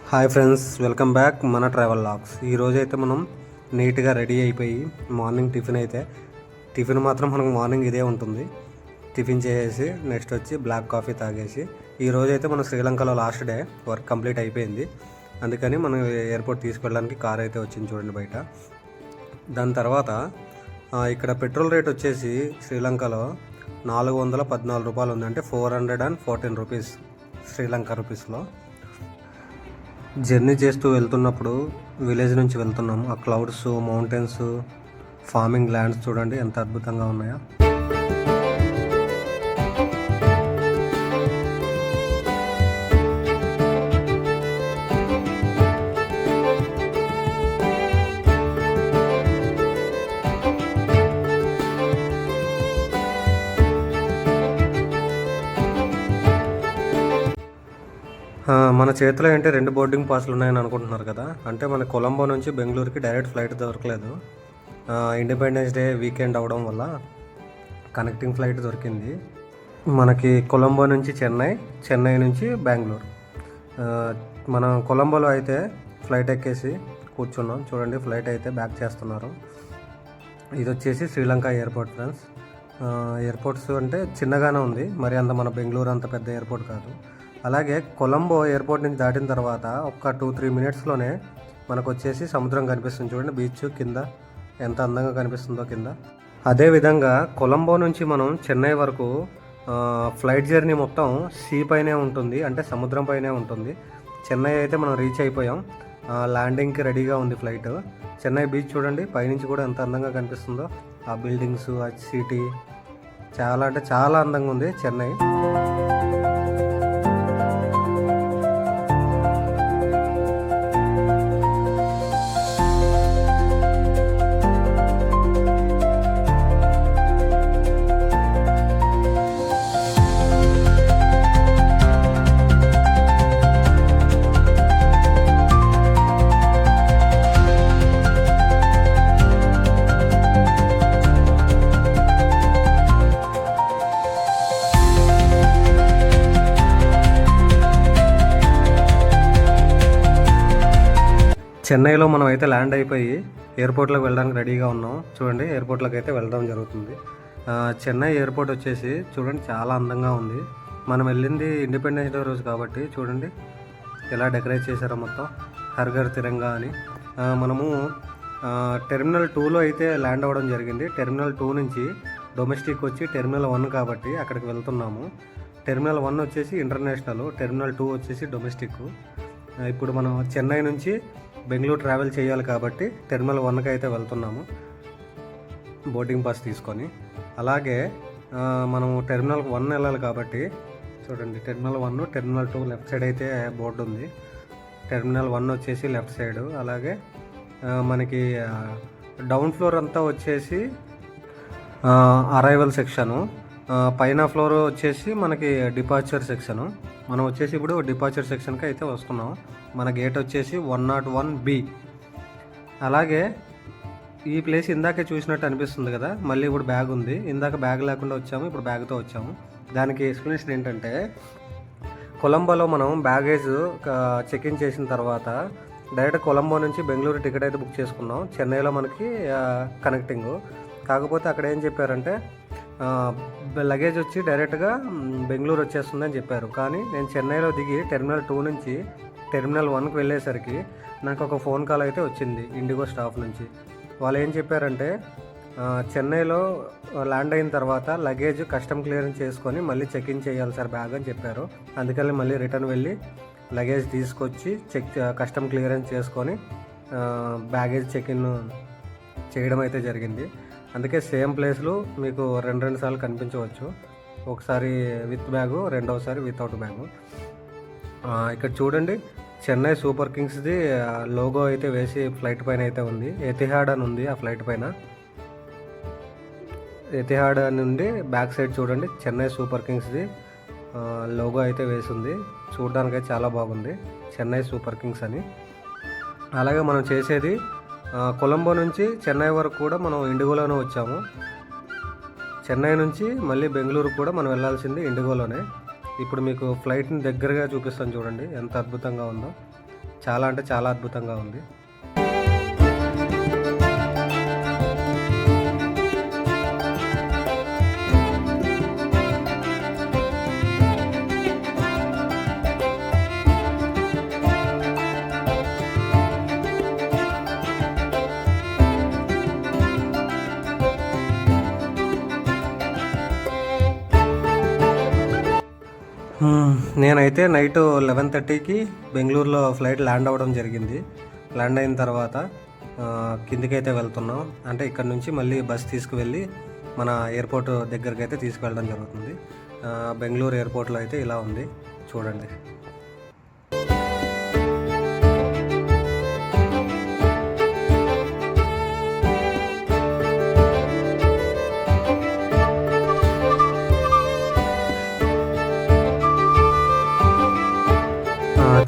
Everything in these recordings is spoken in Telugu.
హాయ్ ఫ్రెండ్స్, వెల్కమ్ బ్యాక్ మన ట్రావెల్ లాగ్స్. ఈరోజు అయితే మనం నీట్గా రెడీ అయిపోయి మార్నింగ్ టిఫిన్ మాత్రం మనకు మార్నింగ్ ఇదే ఉంటుంది. టిఫిన్ చేసేసి నెక్స్ట్ వచ్చి బ్లాక్ కాఫీ తాగేసి ఈరోజు అయితే మన శ్రీలంకలో లాస్ట్ డే వర్క్ కంప్లీట్ అయిపోయింది. అందుకని మనం ఎయిర్పోర్ట్ తీసుకెళ్ళడానికి కార్ అయితే వచ్చింది చూడండి బయట. దాని తర్వాత ఇక్కడ పెట్రోల్ రేట్ వచ్చేసి శ్రీలంకలో 414 రూపాయలు ఉంది, అంటే 414 రూపీస్ శ్రీలంక రూపీస్లో. జర్నీ చేస్తూ వెళ్తున్నప్పుడు విలేజ్ నుంచి వెళ్తున్నాము. ఆ క్లౌడ్స్, మౌంటైన్స్, ఫార్మింగ్ ల్యాండ్స్ చూడండి ఎంత అద్భుతంగా ఉన్నాయో. మన చేతిలో ఏంటి 2 బోర్డింగ్ పాస్లు ఉన్నాయని అనుకుంటున్నారు కదా. అంటే మన కొలంబో నుంచి బెంగళూరుకి డైరెక్ట్ ఫ్లైట్ దొరకలేదు. ఇండిపెండెన్స్ డే వీకెండ్ అవడం వల్ల కనెక్టింగ్ ఫ్లైట్ దొరికింది మనకి. కొలంబో నుంచి చెన్నై నుంచి బెంగళూరు. మనం కొలంబోలో అయితే ఫ్లైట్ ఎక్కేసి కూర్చున్నాం చూడండి. ఫ్లైట్ అయితే బ్యాక్ చేస్తున్నారు. ఇది వచ్చేసి శ్రీలంక ఎయిర్పోర్ట్ ఫ్రెండ్స్. ఎయిర్పోర్ట్స్ అంటే చిన్నగానే ఉంది, మరి అంత మన బెంగళూరు అంత పెద్ద ఎయిర్పోర్ట్ కాదు. అలాగే కొలంబో ఎయిర్పోర్ట్ నుంచి దాటిన తర్వాత ఒక 2-3 మినిట్స్లోనే మనకు వచ్చేసి సముద్రం కనిపిస్తుంది చూడండి. బీచ్ కింద ఎంత అందంగా కనిపిస్తుందో కింద. అదేవిధంగా కొలంబో నుంచి మనం చెన్నై వరకు ఫ్లైట్ జర్నీ మొత్తం సీ పైనే ఉంటుంది, అంటే సముద్రం పైనే ఉంటుంది. చెన్నై అయితే మనం రీచ్ అయిపోయాం. ల్యాండింగ్కి రెడీగా ఉంది ఫ్లైట్. చెన్నై బీచ్ చూడండి పైనుంచి కూడా ఎంత అందంగా కనిపిస్తుందో. ఆ బిల్డింగ్స్, ఆ సిటీ చాలా అంటే చాలా అందంగా ఉంది చెన్నై. చెన్నైలో మనం అయితే ల్యాండ్ అయిపోయి ఎయిర్పోర్ట్లోకి వెళ్ళడానికి రెడీగా ఉన్నాం చూడండి. ఎయిర్పోర్ట్లోకి అయితే వెళ్ళడం జరుగుతుంది. చెన్నై ఎయిర్పోర్ట్ వచ్చేసి చూడండి చాలా అందంగా ఉంది. మనం వెళ్ళింది ఇండిపెండెన్స్ డే రోజు కాబట్టి చూడండి ఎలా డెకరేట్ చేశారో మొత్తం. హర్ ఘర్ తిరంగా అని. మనము టెర్మినల్ 2లో అయితే ల్యాండ్ అవ్వడం జరిగింది. టెర్మినల్ 2 నుంచి డొమెస్టిక్ వచ్చి టెర్మినల్ 1 కాబట్టి అక్కడికి వెళ్తున్నాము. టెర్మినల్ 1 వచ్చేసి ఇంటర్నేషనల్, టెర్మినల్ 2 వచ్చేసి డొమెస్టిక్. ఇప్పుడు మనం చెన్నై నుంచి బెంగళూరు ట్రావెల్ చేయాలి కాబట్టి టెర్మినల్ 1కి అయితే వెళ్తున్నాము బోర్డింగ్ పాస్ తీసుకొని. అలాగే మనము టెర్మినల్ 1 వెళ్ళాలి కాబట్టి చూడండి టెర్మినల్ 1, టెర్మినల్ 2 లెఫ్ట్ సైడ్ అయితే బోర్డు ఉంది. టెర్మినల్ 1 వచ్చేసి లెఫ్ట్ సైడ్. అలాగే మనకి డౌన్ ఫ్లోర్ అంతా వచ్చేసి అరైవల్ సెక్షను, పైన ఫ్లోర్ వచ్చేసి మనకి డిపార్చర్ సెక్షను. మనం వచ్చేసి ఇప్పుడు డిపార్చర్ సెక్షన్కి అయితే వస్తున్నాం. మన గేట్ వచ్చేసి 101B. అలాగే ఈ ప్లేస్ ఇందాకే చూసినట్టు అనిపిస్తుంది కదా, మళ్ళీ ఇప్పుడు బ్యాగ్ ఉంది. ఇందాక బ్యాగ్ లేకుండా వచ్చాము, ఇప్పుడు బ్యాగ్తో వచ్చాము. దానికి ఎక్స్ప్లెనేషన్ ఏంటంటే కొలంబోలో మనం బ్యాగేజ్ చెక్ ఇన్ చేసిన తర్వాత డైరెక్ట్ కొలంబో నుంచి బెంగళూరు టికెట్ అయితే బుక్ చేసుకున్నాం. చెన్నైలో మనకి కనెక్టింగ్. కాకపోతే అక్కడ ఏం చెప్పారంటే లగేజ్ వచ్చి డైరెక్ట్గా బెంగళూరు వచ్చేస్తుందని చెప్పారు. కానీ నేను చెన్నైలో దిగి టెర్మినల్ 2 నుంచి టెర్మినల్ 1కి వెళ్ళేసరికి నాకు ఒక ఫోన్ కాల్ అయితే వచ్చింది ఇండిగో స్టాఫ్ నుంచి. వాళ్ళు ఏం చెప్పారంటే చెన్నైలో ల్యాండ్ అయిన తర్వాత లగేజ్ కస్టమ్ క్లియరెన్స్ చేసుకొని మళ్ళీ చెక్ ఇన్ చేయాలి సార్ బ్యాగ్ అని చెప్పారు. అందుకని మళ్ళీ రిటర్న్ వెళ్ళి లగేజ్ తీసుకొచ్చి కస్టమ్ క్లియరెన్స్ చేసుకొని బ్యాగేజ్ చెక్ ఇన్ చేయడం అయితే జరిగింది. అందుకే సేమ్ ప్లేస్లు మీకు 2 సార్లు కనిపించవచ్చు. ఒకసారి విత్ బ్యాగు, రెండవసారి వితౌట్ బ్యాగు. ఇక్కడ చూడండి చెన్నై సూపర్ కింగ్స్ది లోగో అయితే వేసి ఫ్లైట్ పైన అయితే ఉంది. ఎతిహాడ్ అని ఉంది ఆ ఫ్లైట్ పైన. ఎతిహాడ్ నుండి బ్యాక్ సైడ్ చూడండి చెన్నై సూపర్ కింగ్స్ది లోగో అయితే వేసి ఉంది. చూడడానికి అయితే చాలా బాగుంది, చెన్నై సూపర్ కింగ్స్ అని. అలాగే మనం చేసేది కొలంబో నుంచి చెన్నై వరకు కూడా మనం ఇండిగోలోనే వచ్చాము. చెన్నై నుంచి మళ్ళీ బెంగళూరు కూడా మనం వెళ్ళాల్సింది ఇండిగోలోనే. ఇప్పుడు మీకు ఫ్లైట్ని దగ్గరగా చూపిస్తాను చూడండి ఎంత అద్భుతంగా ఉందో. చాలా అంటే చాలా అద్భుతంగా ఉంది. నేనైతే నైట్ 11:30కి బెంగళూరులో ఫ్లైట్ ల్యాండ్ అవ్వడం జరిగింది. ల్యాండ్ అయిన తర్వాత కిందికైతే వెళ్తున్నాం. అంటే ఇక్కడ నుంచి మళ్ళీ బస్ తీసుకువెళ్ళి మన ఎయిర్పోర్ట్ దగ్గరికి అయితే తీసుకువెళ్ళడం జరుగుతుంది. బెంగళూరు ఎయిర్పోర్ట్లో అయితే ఇలా ఉంది చూడండి.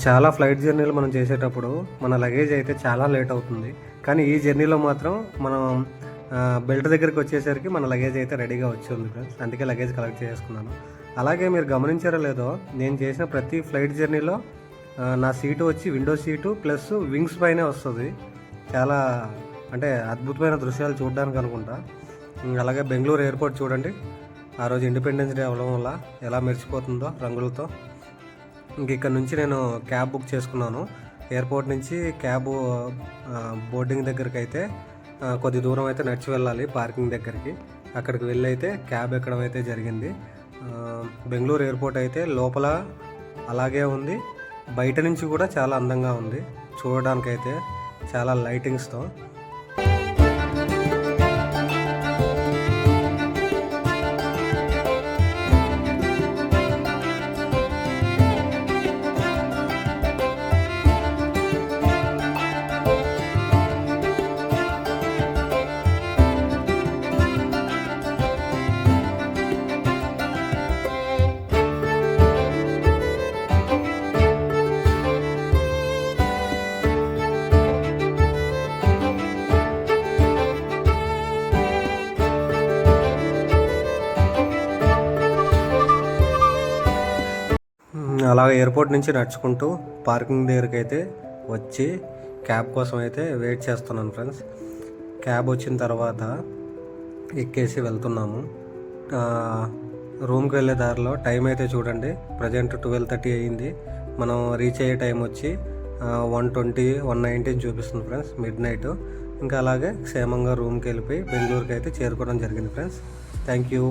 చాలా ఫ్లైట్ జర్నీలు మనం చేసేటప్పుడు మన లగేజ్ అయితే చాలా లేట్ అవుతుంది. కానీ ఈ జర్నీలో మాత్రం మనం బెల్ట్ దగ్గరికి వచ్చేసరికి మన లగేజ్ అయితే రెడీగా వచ్చింది ఫ్రెండ్స్. అందుకే లగేజ్ కలెక్ట్ చేసుకున్నాను. అలాగే మీరు గమనించారో లేదో, నేను చేసిన ప్రతి ఫ్లైట్ జర్నీలో నా సీటు వచ్చి విండో సీటు ప్లస్ వింగ్స్ పైనే వస్తుంది. చాలా అంటే అద్భుతమైన దృశ్యాలు చూడడానికి అనుకుంటా. అలాగే బెంగళూరు ఎయిర్పోర్ట్ చూడండి, ఆ రోజు ఇండిపెండెన్స్ డే అవ్వడం వల్ల ఎలా మెరిసిపోతుందో రంగులతో. ఇంక ఇక్కడ నుంచి నేను క్యాబ్ బుక్ చేసుకున్నాను. ఎయిర్పోర్ట్ నుంచి క్యాబ్ బోర్డింగ్ దగ్గరికి అయితే కొద్ది దూరం అయితే నడిచి వెళ్ళాలి పార్కింగ్ దగ్గరికి. అక్కడికి వెళ్ళి అయితే క్యాబ్ ఎక్కడం అయితే జరిగింది. బెంగళూరు ఎయిర్పోర్ట్ అయితే లోపల అలాగే ఉంది, బయట నుంచి కూడా చాలా అందంగా ఉంది చూడడానికైతే, చాలా లైటింగ్స్తో. అలాగే ఎయిర్పోర్ట్ నుంచి నడుచుకుంటూ పార్కింగ్ దగ్గరికి అయితే వచ్చి క్యాబ్ కోసం అయితే వెయిట్ చేస్తున్నాను ఫ్రెండ్స్. క్యాబ్ వచ్చిన తర్వాత ఎక్కేసి వెళ్తున్నాము. రూమ్కి వెళ్ళే దారిలో టైం అయితే చూడండి, ప్రజెంట్ 12:30 అయ్యింది. మనం రీచ్ అయ్యే టైం వచ్చి 1:20, 1:19 చూపిస్తుంది ఫ్రెండ్స్, మిడ్ నైట్. ఇంకా అలాగే క్షేమంగా రూమ్కి వెళ్ళిపోయి బెంగళూరుకి అయితే చేరుకోవడం జరిగింది ఫ్రెండ్స్. Thank you.